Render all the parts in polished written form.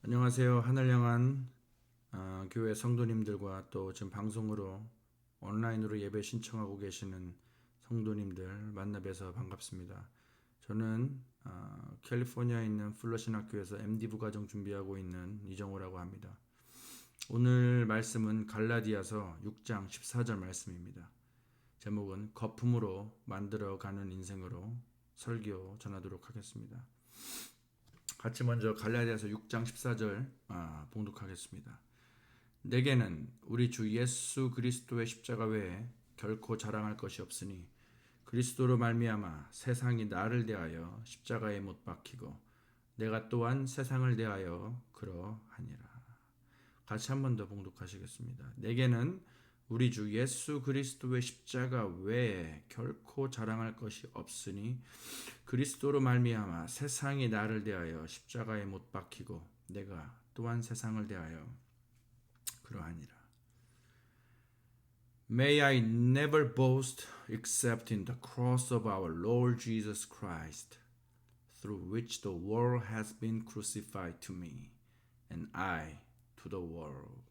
안녕하세요. 하늘향한 교회 성도님들과 또 지금 방송으로 온라인으로 예배 신청하고 계시는 성도님들 만나 뵈서 반갑습니다. 저는 캘리포니아에 있는 플러신 학교에서 MD 부과정 준비하고 있는 이정호라고 합니다. 오늘 말씀은 갈라디아서 6장 14절 말씀입니다. 제목은 거품으로 만들어가는 인생으로 설교 전하도록 하겠습니다. 같이 먼저 갈라디아서 6장 14절 봉독하겠습니다. 내게는 우리 주 예수 그리스도의 십자가 외에 결코 자랑할 것이 없으니 그리스도로 말미암아 세상이 나를 대하여 십자가에 못 박히고 내가 또한 세상을 대하여 그러하니라. 같이 한 번 더 봉독하시겠습니다. 내게는 우리 주 예수 그리스도의 십자가 외에 결코 자랑할 것이 없으니 그리스도로 말미암아 세상이 나를 대하여 십자가에 못 박히고 내가 또한 세상을 대하여 그러하니라. May I never boast except in the cross of our Lord Jesus Christ, through which the world has been crucified to me, and I to the world.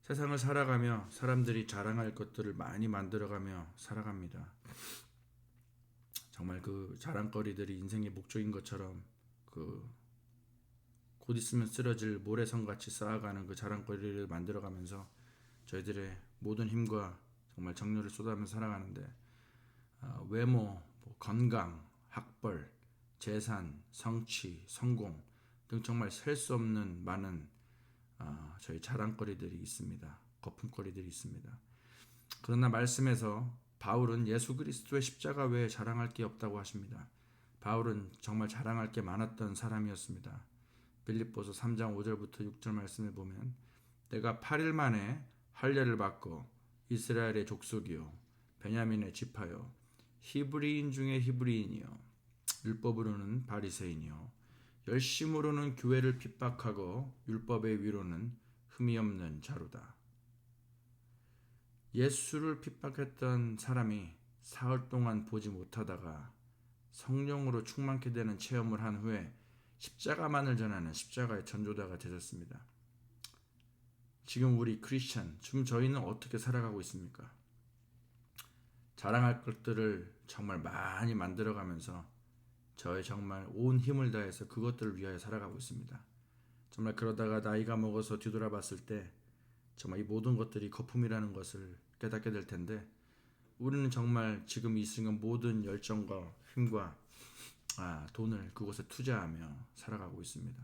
세상을 살아가며 사람들이 자랑할 것들을 많이 만들어가며 살아갑니다. 정말 그 자랑거리들이 인생의 목적인 것처럼 곧 있으면 쓰러질 모래성같이 쌓아가는 그 자랑거리를 만들어가면서 저희들의 모든 힘과 정말 정열을 쏟아가면서 살아가는데 외모, 건강, 학벌, 재산, 성취, 성공 등 정말 셀 수 없는 많은 저희 자랑거리들이 있습니다. 거품거리들이 있습니다. 그러나 말씀에서 바울은 예수 그리스도의 십자가 외에 자랑할 게 없다고 하십니다. 바울은 정말 자랑할 게 많았던 사람이었습니다. 빌립보서 3장 5절부터 6절 말씀을 보면 내가 8일 만에 할례를 받고 이스라엘의 족속이요 베냐민의 지파요 히브리인 중에 히브리인이요 율법으로는 바리새인이요 열심으로는 교회를 핍박하고 율법의 위로는 흠이 없는 자로다. 예수를 핍박했던 사람이 사흘 동안 보지 못하다가 성령으로 충만케 되는 체험을 한 후에 십자가만을 전하는 십자가의 전도자가 되셨습니다. 지금 우리 크리스천, 지금 저희는 어떻게 살아가고 있습니까? 자랑할 것들을 정말 많이 만들어가면서 저의 정말 온 힘을 다해서 그것들을 위하여 살아가고 있습니다. 정말 그러다가 나이가 먹어서 뒤돌아봤을 때 정말 이 모든 것들이 거품이라는 것을 깨닫게 될 텐데 우리는 정말 지금 이 순간 모든 열정과 힘과 돈을 그곳에 투자하며 살아가고 있습니다.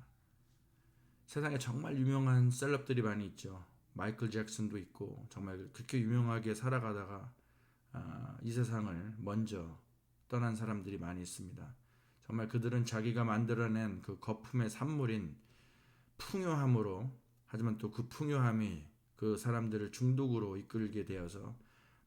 세상에 정말 유명한 셀럽들이 많이 있죠. 마이클 잭슨도 있고 정말 그렇게 유명하게 살아가다가 이 세상을 먼저 떠난 사람들이 많이 있습니다. 정말 그들은 자기가 만들어낸 그 거품의 산물인 풍요함으로 하지만 또 그 풍요함이 그 사람들을 중독으로 이끌게 되어서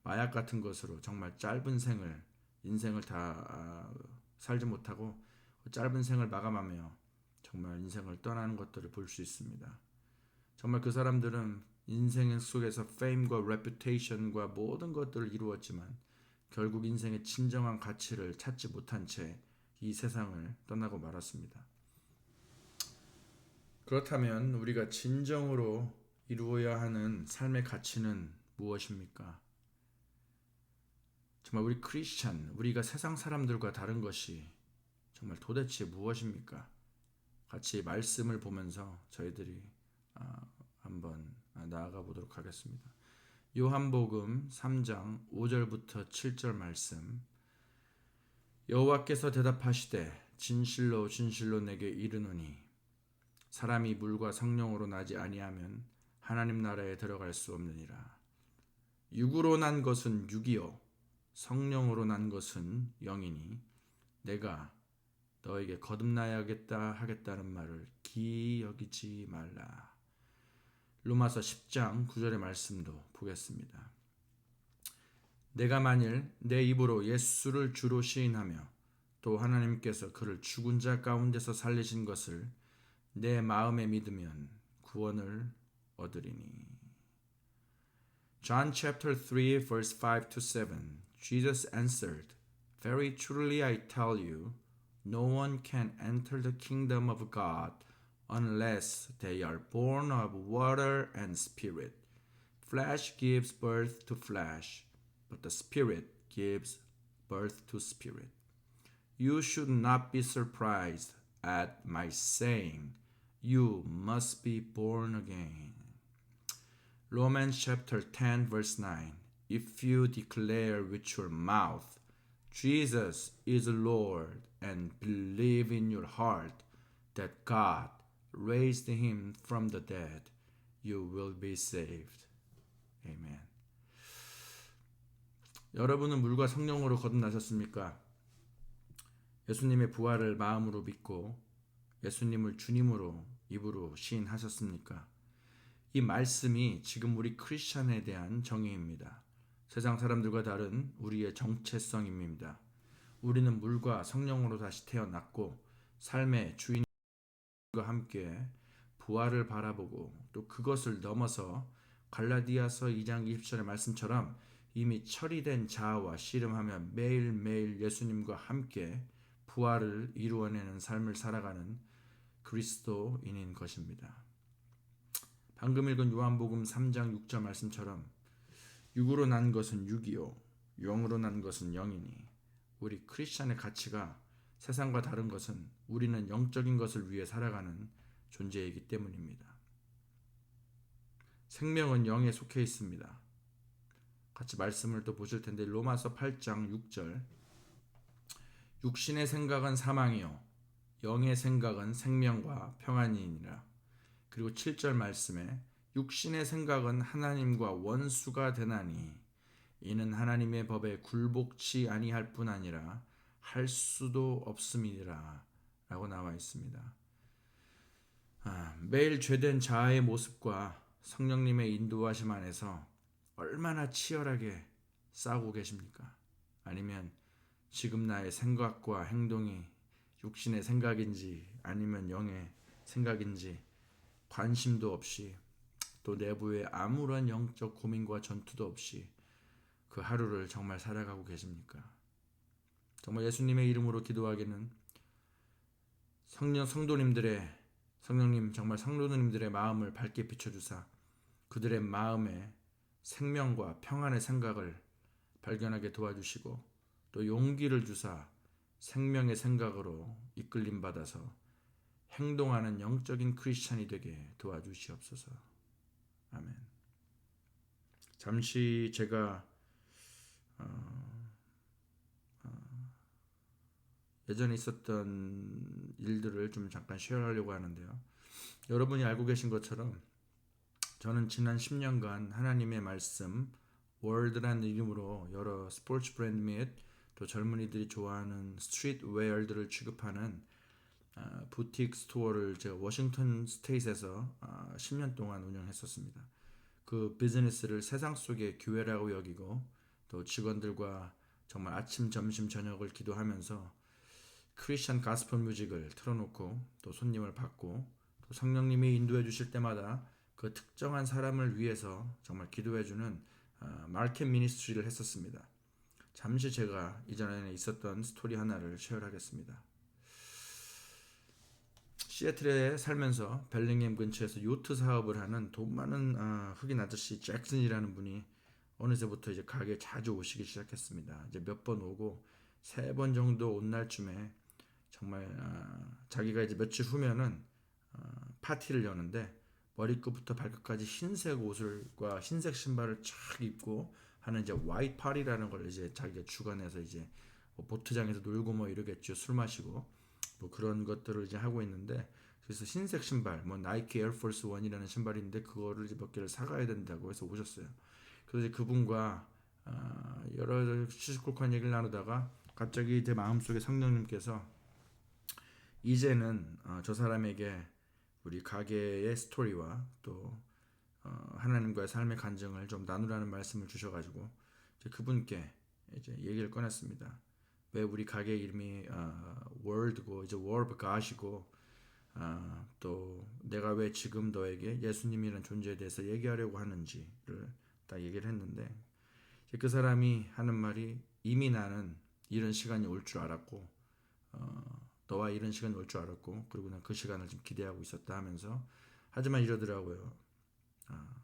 마약 같은 것으로 정말 짧은 생을 인생을 다 살지 못하고 짧은 생을 마감하며 정말 인생을 떠나는 것들을 볼 수 있습니다. 정말 그 사람들은 인생 속에서 fame과 reputation과 모든 것들을 이루었지만 결국 인생의 진정한 가치를 찾지 못한 채 이 세상을 떠나고 말았습니다. 그렇다면 우리가 진정으로 이루어야 하는 삶의 가치는 무엇입니까? 정말 우리 크리스찬, 우리가 세상 사람들과 다른 것이 정말 도대체 무엇입니까? 같이 말씀을 보면서 저희들이 한번 나아가 보도록 하겠습니다. 요한복음 3장 5절부터 7절 말씀. 여호와께서 대답하시되 진실로 진실로 내게 이르노니 사람이 물과 성령으로 나지 아니하면 하나님 나라에 들어갈 수 없느니라. 육으로 난 것은 육이요 성령으로 난 것은 영이니 내가 너에게 거듭나야겠다 하겠다는 말을 기이 여기지 말라. 로마서 10장 9절의 말씀도 보겠습니다. 내가 만일 내 입으로 예수를 주로 시인하며 또 하나님께서 그를 죽은 자 가운데서 살리신 것을 내 마음에 믿으면 구원을 얻으리니. John chapter 3 verse 5 to 7. Jesus answered, Very truly I tell you, No one can enter the kingdom of God unless they are born of water and spirit. Flesh gives birth to flesh, but the Spirit gives birth to spirit. You should not be surprised at my saying, you must be born again. Romans chapter 10 verse 9. If you declare with your mouth, Jesus is Lord, and believe in your heart that God raised him from the dead, you will be saved. 아멘. 여러분은 물과 성령으로 거듭나셨습니까? 예수님의 부활을 마음으로 믿고 예수님을 주님으로 입으로 시인하셨습니까? 이 말씀이 지금 우리 크리스천에 대한 정의입니다. 세상 사람들과 다른 우리의 정체성입니다. 우리는 물과 성령으로 다시 태어났고 삶의 주인과 함께 부활을 바라보고 또 그것을 넘어서 갈라디아서 2장 20절의 말씀처럼 이미 처리된 자아와 씨름하며 매일매일 예수님과 함께 부활을 이루어내는 삶을 살아가는 그리스도인인 것입니다. 방금 읽은 요한복음 3장 6절 말씀처럼 육으로 난 것은 육이요 영으로 난 것은 영이니 우리 크리스천의 가치가 세상과 다른 것은 우리는 영적인 것을 위해 살아가는 존재이기 때문입니다. 생명은 영에 속해 있습니다. 같이 말씀을 또 보실 텐데 로마서 8장 6절 육신의 생각은 사망이요 영의 생각은 생명과 평안이니라. 그리고 7절 말씀에 육신의 생각은 하나님과 원수가 되나니 이는 하나님의 법에 굴복치 아니할 뿐 아니라 할 수도 없음이니라 라고 나와 있습니다. 매일 죄된 자아의 모습과 성령님의 인도하심 안에서 얼마나 치열하게 싸우고 계십니까? 아니면 지금 나의 생각과 행동이 육신의 생각인지 아니면 영의 생각인지 관심도 없이 또 내부에 아무런 영적 고민과 전투도 없이 그 하루를 정말 살아가고 계십니까? 정말 예수님의 이름으로 기도하기는 성령님 정말 성도님들의 마음을 밝게 비춰주사 그들의 마음에 생명과 평안의 생각을 발견하게 도와주시고 또 용기를 주사 생명의 생각으로 이끌림 받아서 행동하는 영적인 크리스찬이 되게 도와주시옵소서. 아멘. 잠시 제가 예전에 있었던 일들을 좀 잠깐 쉐어하려고 하는데요. 여러분이 알고 계신 것처럼 저는 지난 10년간 하나님의 말씀 월드라는 이름으로 여러 스포츠 브랜드 및 또 젊은이들이 좋아하는 스트리트웨어들을 취급하는 부틱 스토어를 제가 워싱턴 스테이트에서 10년 동안 운영했었습니다. 그 비즈니스를 세상 속의 교회라고 여기고 또 직원들과 정말 아침, 점심, 저녁을 기도하면서 크리스천 가스펠 뮤직을 틀어놓고 또 손님을 받고 또 성령님이 인도해 주실 때마다 그 특정한 사람을 위해서 정말 기도해주는 마켓 미니스트리를 했었습니다. 잠시 제가 이전에 있었던 스토리 하나를 쉐어하겠습니다. 시애틀에 살면서 벨링햄 근처에서 요트 사업을 하는 돈 많은 흑인 아저씨 잭슨이라는 분이 어느새부터 이제 가게에 자주 오시기 시작했습니다. 이제 몇 번 오고 3번 정도 온 날쯤에 정말 자기가 이제 며칠 후면은 파티를 여는데 머리끝부터 발끝까지 흰색 옷을과 흰색 신발을 쫙 입고 하는 이제 화이트 파티라는 걸 이제 자기가 주관해서 이제 뭐 보트장에서 놀고 뭐 이러겠죠. 술 마시고 뭐 그런 것들을 이제 하고 있는데 그래서 흰색 신발 뭐 나이키 에어포스 1이라는 신발인데 그거를 이제 몇 개를 사가야 된다고 해서 오셨어요. 그래서 이제 그분과 여러 시시콜콜한 얘기를 나누다가 갑자기 제 마음속에 성령님께서 이제는 저 사람에게 우리 가게의 스토리와 또 하나님과의 삶의 간증을 좀 나누라는 말씀을 주셔가지고 이제 그분께 이제 얘기를 꺼냈습니다. 왜 우리 가게 이름이 월드고 이제 Word of God이고 또 내가 왜 지금 너에게 예수님이라는 존재에 대해서 얘기하려고 하는지를 딱 얘기를 했는데 이제 그 사람이 하는 말이 이미 나는 이런 시간이 올 줄 알았고 너와 이런 시간이 올 줄 알았고 그리고 난 그 시간을 좀 기대하고 있었다 하면서 하지만 이러더라고요.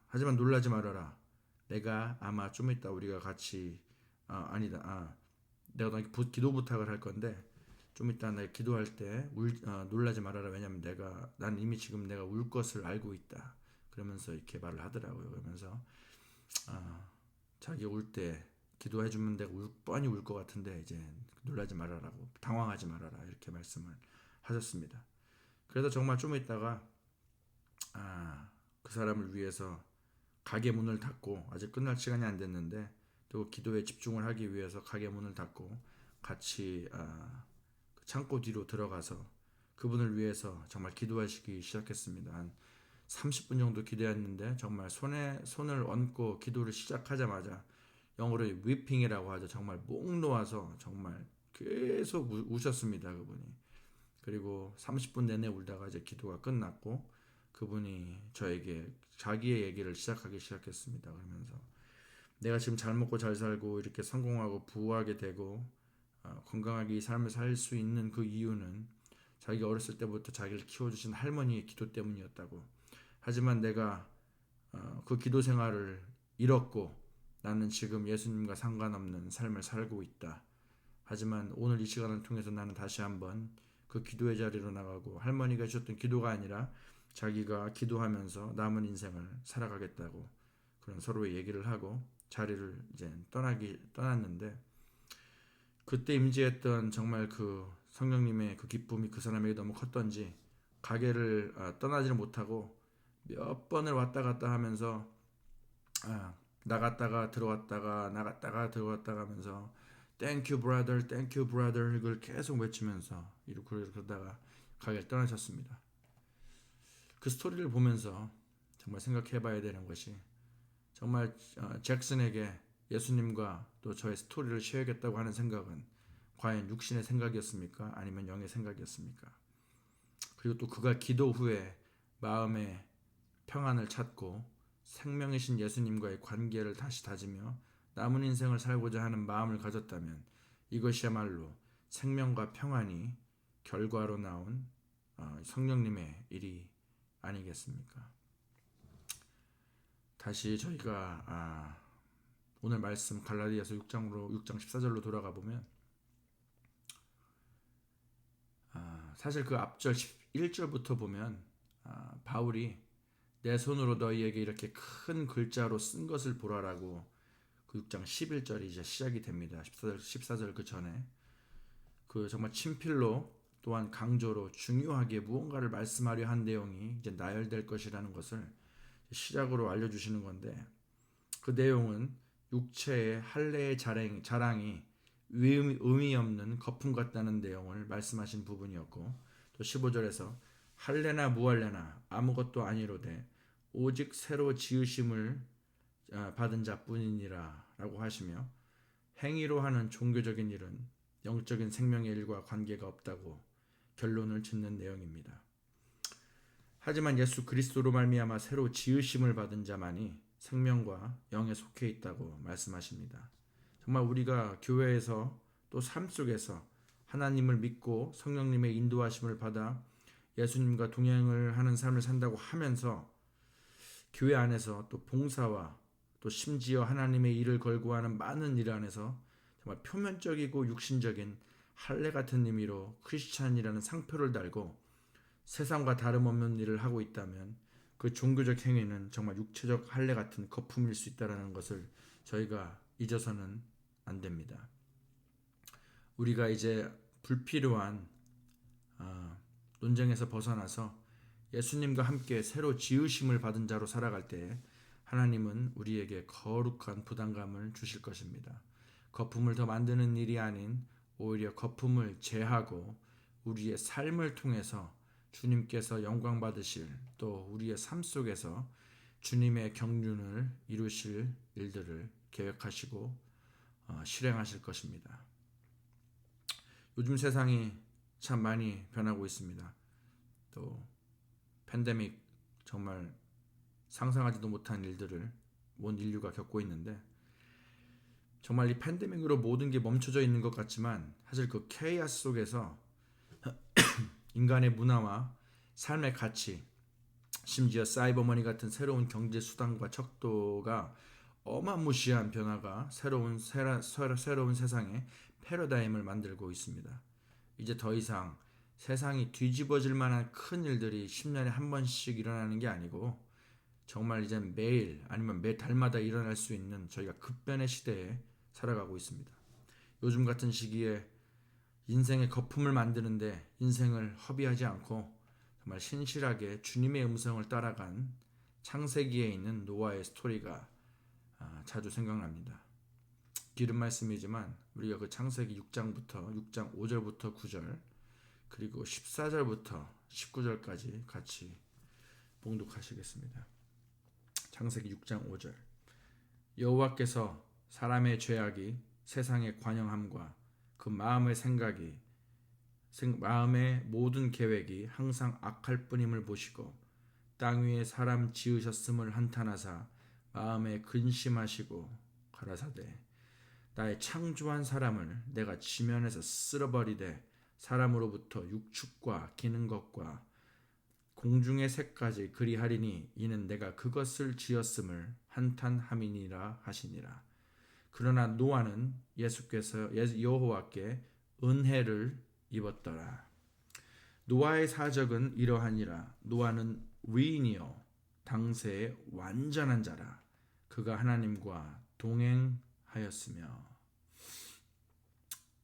하지만 놀라지 말아라. 내가 아마 좀 이따 우리가 같이 아니다. 내가 너에게 기도 부탁을 할 건데 좀 이따 내가 기도할 때 놀라지 말아라. 왜냐면 난 이미 지금 내가 울 것을 알고 있다. 그러면서 이렇게 말을 하더라고요. 그러면서 자기 울 때 기도해 주면 내가 뻔히 울 것 같은데 이제 놀라지 말아라고 당황하지 말아라 이렇게 말씀을 하셨습니다. 그래서 정말 좀 있다가 그 사람을 위해서 가게 문을 닫고 아직 끝날 시간이 안 됐는데 또 기도에 집중을 하기 위해서 가게 문을 닫고 같이 그 창고 뒤로 들어가서 그분을 위해서 정말 기도하시기 시작했습니다. 한 30분 정도 기도했는데 정말 손을 얹고 기도를 시작하자마자 영어로 위핑이라고 하죠. 정말 목 놓아서 정말 계속 우셨습니다. 그분이. 그리고 30분 내내 울다가 이제 기도가 끝났고 그분이 저에게 자기의 얘기를 시작하기 시작했습니다. 그러면서 내가 지금 잘 먹고 잘 살고 이렇게 성공하고 부유하게 되고 건강하게 이 삶을 살 수 있는 그 이유는 자기가 어렸을 때부터 자기를 키워주신 할머니의 기도 때문이었다고. 하지만 내가 그 기도 생활을 잃었고 나는 지금 예수님과 상관없는 삶을 살고 있다. 하지만 오늘 이 시간을 통해서 나는 다시 한번 그 기도의 자리로 나가고 할머니가 주셨던 기도가 아니라 자기가 기도하면서 남은 인생을 살아가겠다고 그런 서로의 얘기를 하고 자리를 이제 떠났는데 그때 임재했던 정말 그 성령님의 그 기쁨이 그 사람에게 너무 컸던지 가게를 떠나지를 못하고 몇 번을 왔다 갔다 하면서 나갔다가 들어왔다가 나갔다가 들어왔다가 하면서 Thank you brother, thank you brother 이걸 계속 외치면서 그러다가 가게를 떠나셨습니다. 그 스토리를 보면서 정말 생각해봐야 되는 것이 정말 잭슨에게 예수님과 또 저의 스토리를 쉐어하겠다고 하는 생각은 과연 육신의 생각이었습니까? 아니면 영의 생각이었습니까? 그리고 또 그가 기도 후에 마음의 평안을 찾고 생명이신 예수님과의 관계를 다시 다지며 남은 인생을 살고자 하는 마음을 가졌다면 이것이야말로 생명과 평안이 결과로 나온 성령님의 일이 아니겠습니까? 다시 저희가 오늘 말씀 갈라디아서 6장 14절로 돌아가 보면 사실 그 앞절 1절부터 보면 바울이 내 손으로 너희에게 이렇게 큰 글자로 쓴 것을 보라라고 그 6장 11절이 이제 시작이 됩니다. 14절 그 전에 그 정말 친필로 또한 강조로 중요하게 무언가를 말씀하려 한 내용이 이제 나열될 것이라는 것을 시작으로 알려주시는 건데 그 내용은 육체의 할례의 자랑이 의미 없는 거품 같다는 내용을 말씀하신 부분이었고 또 15절에서 할례나 무할례나 아무것도 아니로되 오직 새로 지으심을 받은 자뿐이니라 라고 하시며 행위로 하는 종교적인 일은 영적인 생명의 일과 관계가 없다고 결론을 짓는 내용입니다. 하지만 예수 그리스도로 말미암아 새로 지으심을 받은 자만이 생명과 영에 속해 있다고 말씀하십니다. 정말 우리가 교회에서 또 삶 속에서 하나님을 믿고 성령님의 인도하심을 받아 예수님과 동행을 하는 삶을 산다고 하면서 교회 안에서 또 봉사와 또 심지어 하나님의 일을 걸고 하는 많은 일 안에서 정말 표면적이고 육신적인 할례 같은 의미로 크리스찬이라는 상표를 달고 세상과 다름없는 일을 하고 있다면 그 종교적 행위는 정말 육체적 할례 같은 거품일 수 있다는 것을 저희가 잊어서는 안 됩니다. 우리가 이제 불필요한 논쟁에서 벗어나서 예수님과 함께 새로 지으심을 받은 자로 살아갈 때 하나님은 우리에게 거룩한 부담감을 주실 것입니다. 거품을 더 만드는 일이 아닌 오히려 거품을 제하고 우리의 삶을 통해서 주님께서 영광 받으실 또 우리의 삶 속에서 주님의 경륜을 이루실 일들을 계획하시고 실행하실 것입니다. 요즘 세상이 참 많이 변하고 있습니다. 또 팬데믹 정말 상상하지도 못한 일들을 온 인류가 겪고 있는데 정말 이 팬데믹으로 모든 게 멈춰져 있는 것 같지만 사실 그 케이아스 속에서 인간의 문화와 삶의 가치, 심지어 사이버머니 같은 새로운 경제 수단과 척도가 어마무시한 변화가 새로운 세상의 패러다임을 만들고 있습니다. 이제 더 이상 세상이 뒤집어질 만한 큰 일들이 10년에 한 번씩 일어나는 게 아니고 정말 이제 매일 아니면 매 달마다 일어날 수 있는 저희가 급변의 시대에 살아가고 있습니다. 요즘 같은 시기에 인생의 거품을 만드는데 인생을 허비하지 않고 정말 신실하게 주님의 음성을 따라간 창세기에 있는 노아의 스토리가 자주 생각납니다. 기름 말씀이지만 우리가 그 창세기 6장 5절부터 9절 그리고 14절부터 19절까지 같이 봉독하시겠습니다. 창세기 6장 5절 여호와께서 사람의 죄악이 세상의 관영함과 그 마음의 마음의 모든 계획이 항상 악할 뿐임을 보시고 땅 위에 사람 지으셨음을 한탄하사 마음에 근심하시고 가라사대 나의 창조한 사람을 내가 지면에서 쓸어버리되 사람으로부터 육축과 기는 것과 공중의 새까지 그리하리니 이는 내가 그것을 지었음을 한탄함이니라 하시니라. 그러나 노아는 여호와께 은혜를 입었더라. 노아의 사적은 이러하니라. 노아는 위인이요 당세의 완전한 자라. 그가 하나님과 동행하였으며.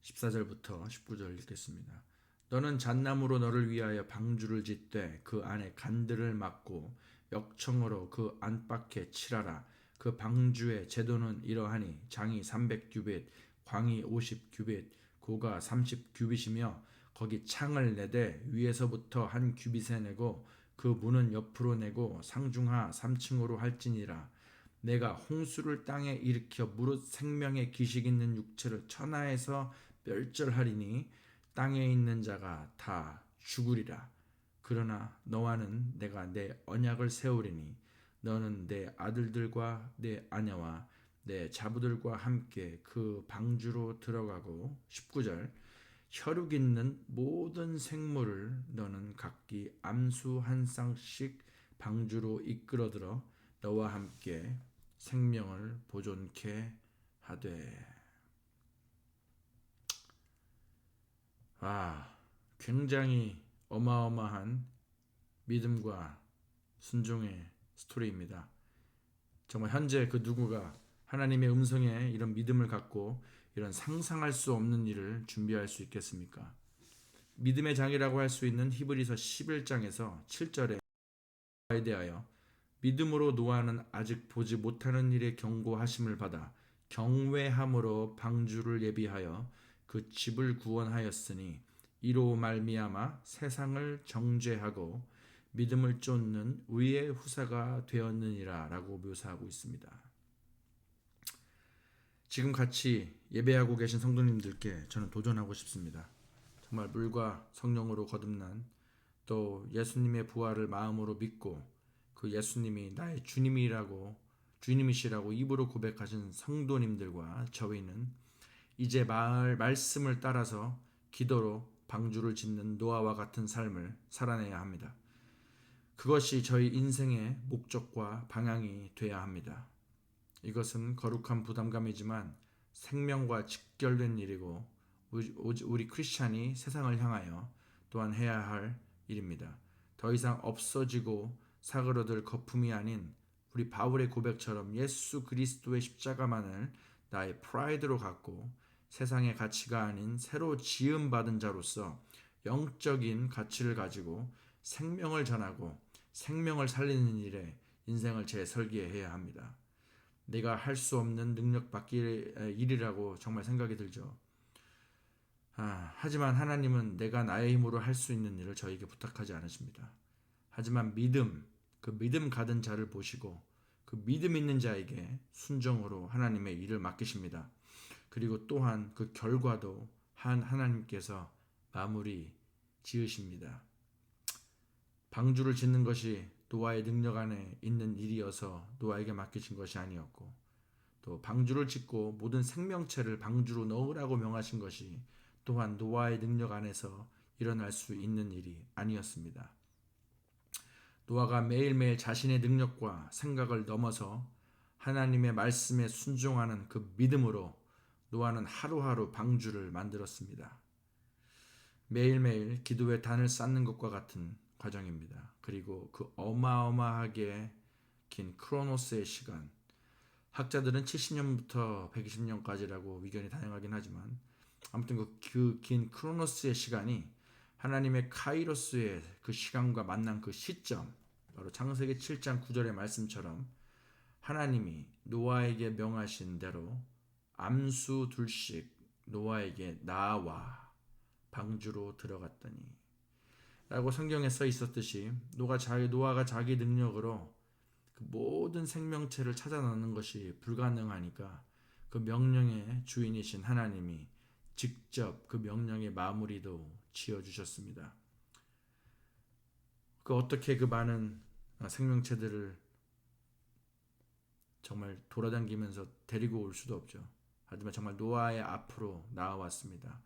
14절부터 19절 읽겠습니다. 너는 잣나무로 너를 위하여 방주를 짓되 그 안에 간들을 막고 역청으로 그 안팎에 칠하라. 그 방주의 제도는 이러하니 장이 300규빗, 광이 50규빗, 고가 30규빗이며 거기 창을 내되 위에서부터 한 규빗에 내고 그 문은 옆으로 내고 상중하 3층으로 할지니라. 내가 홍수를 땅에 일으켜 무릇 생명의 기식 있는 육체를 천하에서 멸절하리니 땅에 있는 자가 다 죽으리라. 그러나 너와는 내가 내 언약을 세우리니 너는 내 아들들과 내 아내와 내 자부들과 함께 그 방주로 들어가고 19절 혈육 있는 모든 생물을 너는 각기 암수 한 쌍씩 방주로 이끌어들어 너와 함께 생명을 보존케 하되. 굉장히 어마어마한 믿음과 순종의 스토리입니다. 정말 현재 그 누구가 하나님의 음성에 이런 믿음을 갖고 이런 상상할 수 없는 일을 준비할 수 있겠습니까? 믿음의 장이라고 할 수 있는 히브리서 11장에서 7절에 대하여 믿음으로 노아는 아직 보지 못하는 일에 경고하심을 받아 경외함으로 방주를 예비하여 그 집을 구원하였으니 이로 말미암아 세상을 정죄하고 믿음을 쫓는 의의 후사가 되었느니라 라고 묘사하고 있습니다. 지금 같이 예배하고 계신 성도님들께 저는 도전하고 싶습니다. 정말 물과 성령으로 거듭난 또 예수님의 부활을 마음으로 믿고 그 예수님이 나의 주님이시라고 입으로 고백하신 성도님들과 저희는 이제 말씀을 따라서 기도로 방주를 짓는 노아와 같은 삶을 살아내야 합니다. 그것이 저희 인생의 목적과 방향이 돼야 합니다. 이것은 거룩한 부담감이지만 생명과 직결된 일이고 우리 크리스찬이 세상을 향하여 또한 해야 할 일입니다. 더 이상 없어지고 사그러들 거품이 아닌 우리 바울의 고백처럼 예수 그리스도의 십자가만을 나의 프라이드로 갖고 세상의 가치가 아닌 새로 지음받은 자로서 영적인 가치를 가지고 생명을 전하고 생명을 살리는 일에 인생을 재설계해야 합니다. 내가 할 수 없는 능력 받기 일이라고 정말 생각이 들죠. 하지만 하나님은 내가 나의 힘으로 할 수 있는 일을 저에게 부탁하지 않으십니다. 하지만 그 믿음 가진 자를 보시고 그 믿음 있는 자에게 순종으로 하나님의 일을 맡기십니다. 그리고 또한 그 결과도 하나님께서 마무리 지으십니다. 방주를 짓는 것이 노아의 능력 안에 있는 일이어서 노아에게 맡기신 것이 아니었고 또 방주를 짓고 모든 생명체를 방주로 넣으라고 명하신 것이 또한 노아의 능력 안에서 일어날 수 있는 일이 아니었습니다. 노아가 매일매일 자신의 능력과 생각을 넘어서 하나님의 말씀에 순종하는 그 믿음으로 노아는 하루하루 방주를 만들었습니다. 매일매일 기도의 단을 쌓는 것과 같은 과정입니다. 그리고 그 어마어마하게 긴 크로노스의 시간, 학자들은 70년부터 120년까지라고 의견이 다양하긴 하지만 아무튼 그 긴 크로노스의 시간이 하나님의 카이로스의 그 시간과 만난 그 시점, 바로 창세기 7장 9절의 말씀처럼 하나님이 노아에게 명하신 대로 암수 둘씩 노아에게 나와 방주로 들어갔더니 라고 성경에 써 있었듯이 노아가 자기 능력으로 그 모든 생명체를 찾아내는 것이 불가능하니까 그 명령의 주인이신 하나님이 직접 그 명령의 마무리도 지어주셨습니다. 어떻게 그 많은 생명체들을 정말 돌아다니면서 데리고 올 수도 없죠. 하지만 정말 노아의 앞으로 나와왔습니다.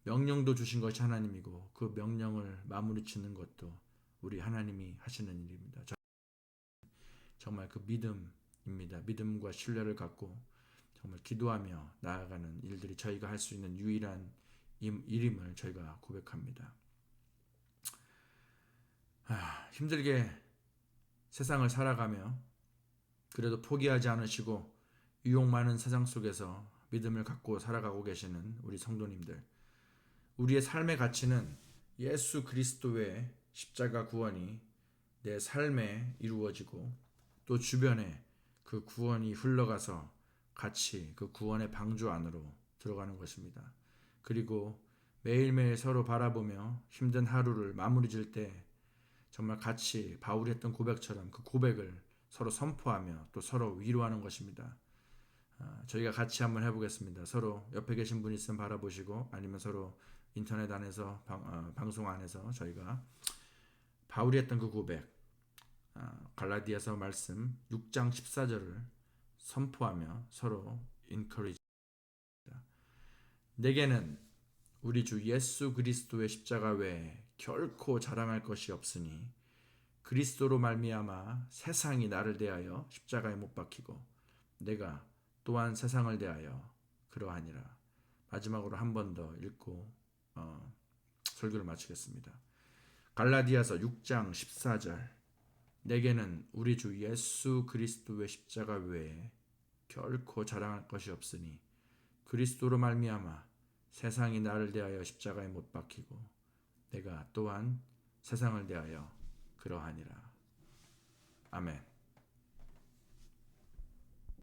명령도 주신 것이 하나님이고 그 명령을 마무리 짓는 것도 우리 하나님이 하시는 일입니다. 정말 그 믿음입니다. 믿음과 신뢰를 갖고 정말 기도하며 나아가는 일들이 저희가 할 수 있는 유일한 일임을 저희가 고백합니다. 힘들게 세상을 살아가며 그래도 포기하지 않으시고 유혹 많은 세상 속에서 믿음을 갖고 살아가고 계시는 우리 성도님들, 우리의 삶의 가치는 예수 그리스도의 십자가 구원이 내 삶에 이루어지고 또 주변에 그 구원이 흘러가서 같이 그 구원의 방주 안으로 들어가는 것입니다. 그리고 매일매일 서로 바라보며 힘든 하루를 마무리 질 때 정말 같이 바울이 했던 고백처럼 그 고백을 서로 선포하며 또 서로 위로하는 것입니다. 저희가 같이 한번 해보겠습니다. 서로 옆에 계신 분 있으면 바라보시고 아니면 서로 인터넷 안에서 방송 안에서 저희가 바울이 했던 그 고백, 갈라디아서 말씀 6장 14절을 선포하며 서로 인커리지. 내게는 우리 주 예수 그리스도의 십자가 외에 결코 자랑할 것이 없으니 그리스도로 말미암아 세상이 나를 대하여 십자가에 못 박히고 내가 또한 세상을 대하여 그러하니라. 마지막으로 한 번 더 읽고 설교를 마치겠습니다. 갈라디아서 6장 14절. 내게는 우리 주 예수 그리스도의 십자가 외에 결코 자랑할 것이 없으니 그리스도로 말미암아 세상이 나를 대하여 십자가에 못 박히고 내가 또한 세상을 대하여 그러하니라. 아멘.